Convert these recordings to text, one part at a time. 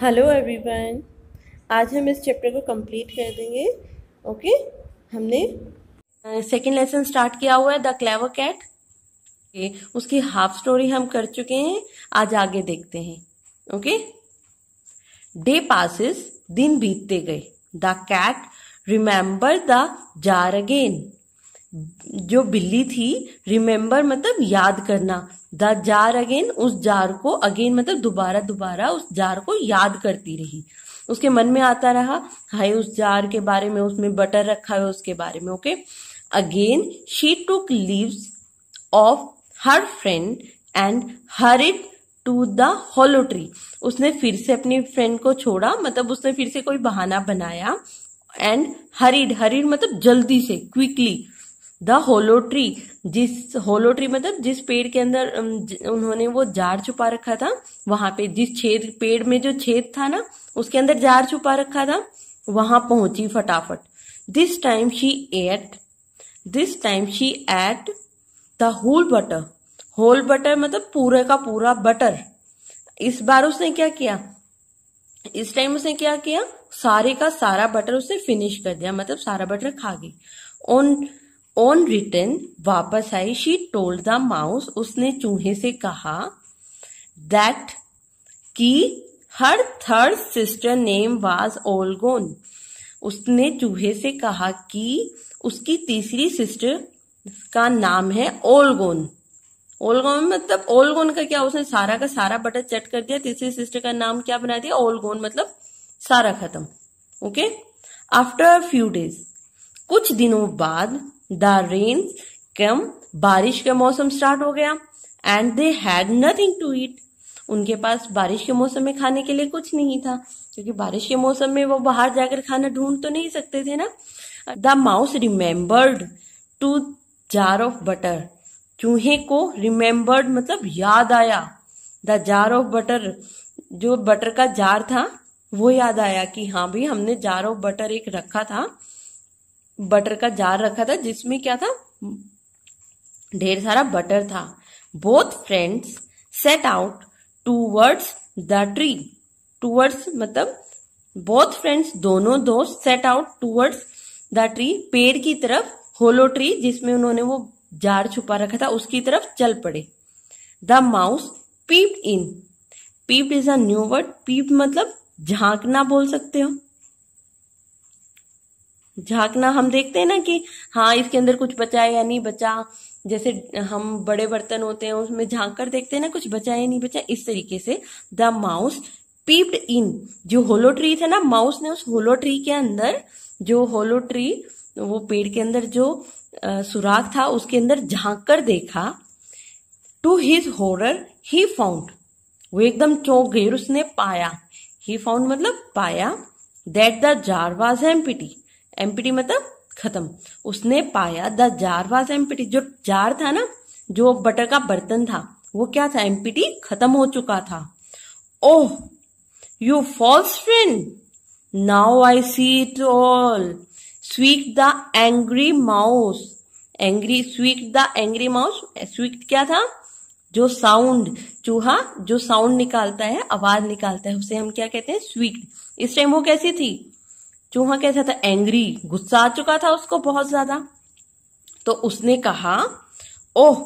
Hello everyone. आज हम इस चैप्टर को कंप्लीट कर देंगे। ओके, हमने सेकेंड लेसन स्टार्ट किया हुआ है द क्लेवर कैट। उसकी हाफ स्टोरी हम कर चुके हैं, आज आगे देखते हैं। ओके, डे पासिस, दिन बीतते गए। The cat remember the jar again. जो बिल्ली थी, रिमेंबर मतलब याद करना, द जार अगेन उस जार को, अगेन मतलब दोबारा दोबारा उस जार को याद करती रही। उसके मन में आता रहा हाय उस जार के बारे में, उसमें बटर रखा है उसके बारे में। Okay, again she took leaves off her friend and hurried to the hollow tree. उसने फिर से अपनी फ्रेंड को छोड़ा, मतलब उसने फिर से कोई बहाना बनाया। एंड हरिड मतलब जल्दी से, क्विकली। द होलो ट्री, जिस होलो ट्री मतलब जिस पेड़ के अंदर उन्होंने वो जार छुपा रखा था, वहां पे जिस छेद, पेड़ में जो छेद था ना, उसके अंदर जार छुपा रखा था, वहां पहुंची फटाफट। This time she ate the whole butter. Whole butter मतलब पूरे का पूरा बटर। इस बार उसने क्या किया, इस टाइम उसने क्या किया, सारे का सारा बटर उसने फिनिश कर दिया, मतलब सारा बटर खा गई। ऑन रिटर्न, वापस आई, शी टोल्ड द माउस, उसने चूहे से कहा, दैट कि हर थर्ड सिस्टर नेम वाज ओलगोन। उसने चूहे से कहा कि उसकी तीसरी सिस्टर का नाम है ओलगोन। ओलगोन मतलब, ओलगोन का क्या, उसने सारा का सारा बटर चट कर दिया, तीसरी सिस्टर का नाम क्या बना दिया, ओलगोन मतलब सारा खत्म। Okay, after a few days, कुछ दिनों बाद, द रेन कम, बारिश का मौसम स्टार्ट हो गया। And they had nothing to eat, उनके पास बारिश के मौसम में खाने के लिए कुछ नहीं था, क्योंकि बारिश के मौसम में वो बाहर जाकर खाना ढूंढ तो नहीं सकते थे ना। The mouse remembered to jar of butter, चूहे को रिमेम्बर्ड मतलब याद आया, द जार ऑफ बटर, जो बटर का जार था वो याद आया कि हाँ भाई हमने जार ऑफ बटर एक रखा था, बटर का जार रखा था जिसमें क्या था, ढेर सारा बटर था। Both friends set out towards the tree. Towards मतलब बोथ फ्रेंड्स, दोनों दोस्त, set out towards the tree, पेड़ की तरफ, होलो ट्री जिसमें उन्होंने वो जार छुपा रखा था उसकी तरफ चल पड़े। The mouse peeped in. Peeped is a new word. Peeped मतलब झांकना बोल सकते हो। झांकना, हम देखते हैं ना कि हाँ इसके अंदर कुछ बचा है या नहीं बचा, जैसे हम बड़े बर्तन होते हैं उसमें झांक कर देखते हैं ना कुछ बचा है या नहीं बचा, इस तरीके से द माउस पीप्ड इन। जो होलो ट्री था ना, माउस ने उस होलो ट्री के अंदर, जो होलो ट्री वो पेड़ के अंदर जो सुराख था उसके अंदर झांक कर देखा। To his horror he found, वो एकदम चौंक गई और उसने पाया, ही फाउंड मतलब पाया, that the jar was empty. Empty मतलब खत्म। उसने पाया द जार वाज एम्प्टी, जो जार था ना, जो बटर का बर्तन था, वो क्या था, एम्प्टी, खत्म हो चुका था। Oh you false friend, now I see it all, squeaked the angry mouse. Angry, squeaked the angry mouse. Squeaked क्या था, जो साउंड, चूहा जो साउंड निकालता है, आवाज निकालता है, उसे हम क्या कहते हैं, स्क्वीक्ड। इस टाइम वो कैसी थी, चूहा कैसा था, एंग्री, गुस्सा आ चुका था उसको बहुत ज्यादा। तो उसने कहा, ओह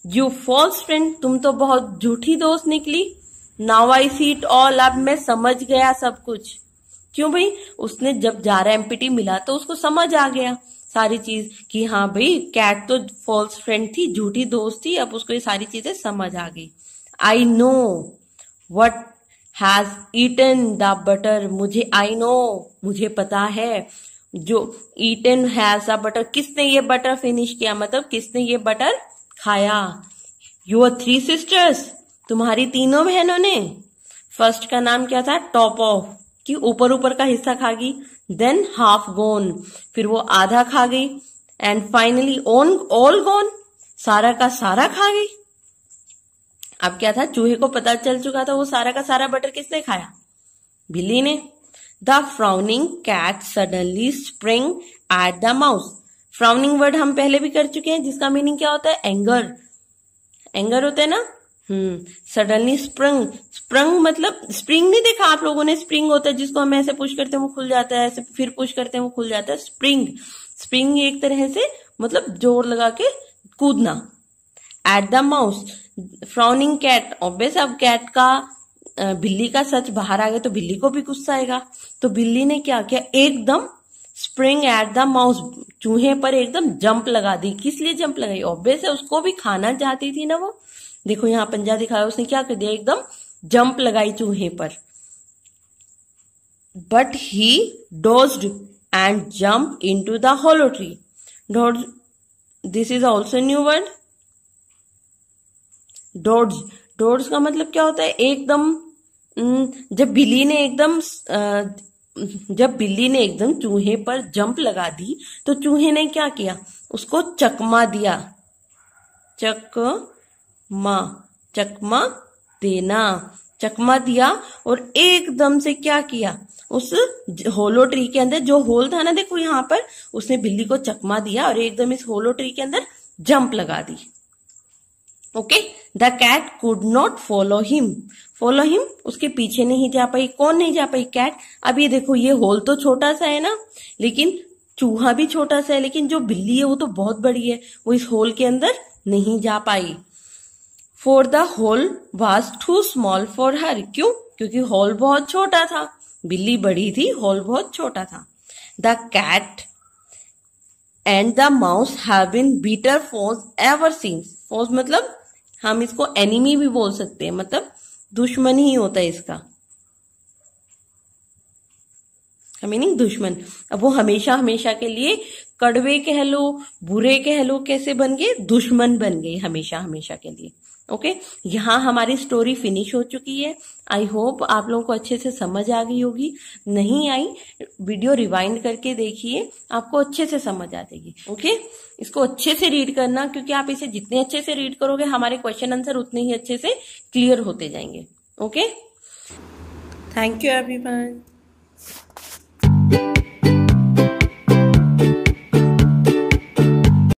यू फॉल्स फ्रेंड, तुम तो बहुत झूठी दोस्त निकली। Now I see it all, अब मैं समझ गया सब कुछ। क्यों भाई, उसने जब जार एम्प्टी मिला तो उसको समझ आ गया सारी चीज कि हाँ भाई कैट तो फॉल्स फ्रेंड थी, झूठी दोस्त थी, अब उसको ये सारी चीजें समझ आ गई। I know what has eaten the butter, मुझे, आई नो मुझे पता है, जो ईटन हैज द बटर, किसने ये बटर फिनिश किया, मतलब किसने ये बटर खाया। यूर थ्री सिस्टर्स, तुम्हारी तीनों बहनों ने। फर्स्ट का नाम क्या था, टॉप ऑफ, कि ऊपर ऊपर का हिस्सा खा गई। देन हाफ गोन, फिर वो आधा खा गई। एंड फाइनली ऑल गोन, सारा का सारा खा गई। अब क्या था, चूहे को पता चल चुका था वो सारा का सारा बटर किसने खाया, बिल्ली ने। The frowning cat suddenly spring at the mouse. Frowning word हम पहले भी कर चुके हैं, जिसका मीनिंग क्या होता है, एंगर। एंगर होता है ना, सडनली स्प्रिंग स्प्रंग मतलब स्प्रिंग नहीं देखा आप लोगों ने? स्प्रिंग होता है जिसको हम ऐसे पुश करते हैं वो खुल जाता है, ऐसे फिर पुश करते हैं वो खुल जाता है। स्प्रिंग, स्प्रिंग एक तरह से मतलब जोर लगा के कूदना। At the mouse, frowning cat, obvious अब कैट का बिल्ली का सच बाहर आ गया तो बिल्ली को भी गुस्सा आएगा, तो बिल्ली ने क्या किया, एकदम स्प्रिंग एट द माउस, चूहे पर एकदम जंप लगा दी। किस लिए जंप लगाई? ऑब्वियस है उसको भी खाना चाहती थी ना वो। देखो यहाँ पंजा दिखाया, उसने क्या कर दिया, एकदम जंप लगाई चूहे पर। But he dodged and jump into the hollow tree. Dodge, this is also new word. Dodged, dodged का मतलब क्या होता है, एकदम जब बिल्ली ने एकदम चूहे पर जंप लगा दी तो चूहे ने क्या किया, उसको चकमा दिया। चकमा देना, चकमा दिया। और एकदम से क्या किया, उस होलो ट्री के अंदर जो होल था ना, देखो यहाँ पर, उसने बिल्ली को चकमा दिया और एकदम इस होलो ट्री के अंदर जंप लगा दी। Okay, the cat could not follow him. Follow him, उसके पीछे नहीं जा पाई। कौन नहीं जा पाई? कैट। अब ये देखो, ये होल तो छोटा सा है ना, लेकिन चूहा भी छोटा सा है, लेकिन जो बिल्ली है वो तो बहुत बड़ी है, वो इस होल के अंदर नहीं जा पाई। For the hole was too small for her. क्यों? क्योंकि होल बहुत छोटा था, बिल्ली बड़ी थी, होल बहुत छोटा था। The cat and the mouse have been bitter foes ever since. Foes मतलब हम इसको एनिमी भी बोल सकते हैं, मतलब दुश्मन ही होता है इसका मीनिंग दुश्मन। अब वो हमेशा हमेशा के लिए, कड़वे कह लो, बुरे कह लो, कैसे बन गए, दुश्मन बन गए हमेशा हमेशा के लिए। ओके, यहाँ हमारी स्टोरी फिनिश हो चुकी है। आई होप आप लोगों को अच्छे से समझ आ गई होगी। नहीं आई, वीडियो रिवाइंड करके देखिए, आपको अच्छे से समझ आ जाएगी। ओके, इसको अच्छे से रीड करना, क्योंकि आप इसे जितने अच्छे से रीड करोगे हमारे क्वेश्चन आंसर उतने ही अच्छे से क्लियर होते जाएंगे। Okay, thank you everyone.